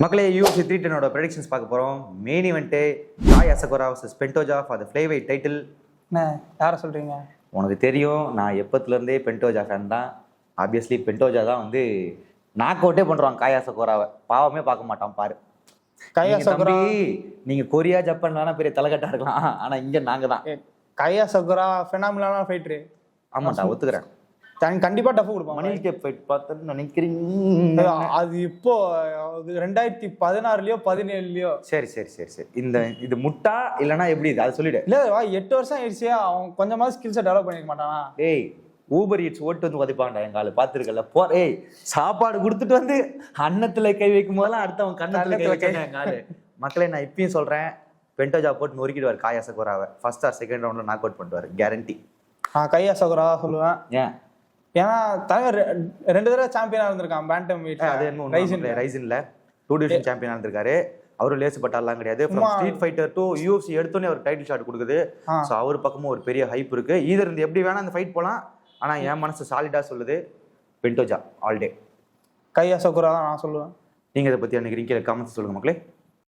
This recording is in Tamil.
மக்களே UFC 310 ப்ரெடிக்ஷன்ஸ் பார்க்க போகிறோம். மெயின் இவெண்ட்டு காய் அசகோரா vs பென்டோஜா ஃபார் த ஃப்ளைவெயிட் டைட்டில். என்ன யாரை சொல்கிறீங்க? உனக்கு தெரியும், நான் எப்பத்துலேருந்தே பென்டோஜா ஃபேன் தான். ஆப்வியஸ்லி பென்டோஜா தான் வந்து நாக் அவுட்டே பண்ணுறான் காய் அசகோராவை. பாவமே பார்க்க மாட்டான் பாரு. காய் அசகோரா நீங்கள் கொரியா ஜப்பான் வேணா பெரிய தலைக்கட்டாக இருக்கலாம், ஆனால் இங்கே நாங்கள் தான். காய் அசகோரா ஃபெனாமினலான ஃபைட்ரு. ஆமாண்டா, ஒத்துக்கிறேன். கண்டிப்பா டஃப் கொடுப்பான். மணில் கேப் ஃபைட் பார்த்தேன்னு நினைக்கிறீங்க? அது இப்போ 2016லயோ 17லயோ. சரி சரி சரி சரி. இது முட்டா இல்லைன்னா எப்படி இது அதை சொல்லிடு. இல்ல 8 வருஷம் ஆயிடுச்சு, அவன் கொஞ்சமாவது ஸ்கில்ஸை டெவலப் பண்ணிக்க மாட்டானா? ஏய், ஊபர் ஈட்ஸ் ஓட்டு வந்து உதைப்பான்டா எங்க ஆளு, பாத்துருக்கல போ. ஏய், சாப்பாடு கொடுத்துட்டு வந்து அன்னத்துல கை வைக்கும் போதெல்லாம் அடுத்தவன் கண்ணத்துல கை வைக்க எங்க ஆளு. மக்களே, நான் இப்பயும் சொல்றேன், பென்டோஜா போட்டு நொறுக்கிடுவார் காய் அசகோராவை. ஃபர்ஸ்ட் ஆர் செகண்ட் ரவுண்ட்ல நாக் அவுட் பண்ணுவார், கேரண்டி. காய் அசகோரா சொல்லுவேன். ஏன்? ஏன்னா தலைவர் 2 தடவை சாம்பியனா இருந்திருக்கான் பேண்டம் வெயிட். அது ரைசின்ல 2 டிவிஷன் சாம்பியனா இருந்திருக்காரு. அவரும் லேசுப்பட்டாலாம் கிடையாது. ஸ்ட்ரீட் ஃபைட்டர் டு UFC எடுத்தோன்னே அவர் டைட்டில் ஷாட் கொடுக்குது. ஸோ அவர் பக்கமும் ஒரு பெரிய ஹைப் இருக்கு. ஈதர் இருந்து எப்படி வேணா அந்த ஃபைட் போகலாம். ஆனா என் மனசு சாலிடா சொல்லுது பென்டோஜா ஆல் டே. காய் அசகோரா தான் நான் சொல்லுவேன். நீங்க இதை பத்தி நினைக்கிறீங்க? கமெண்ட்ஸ் சொல்லுங்க மக்களே.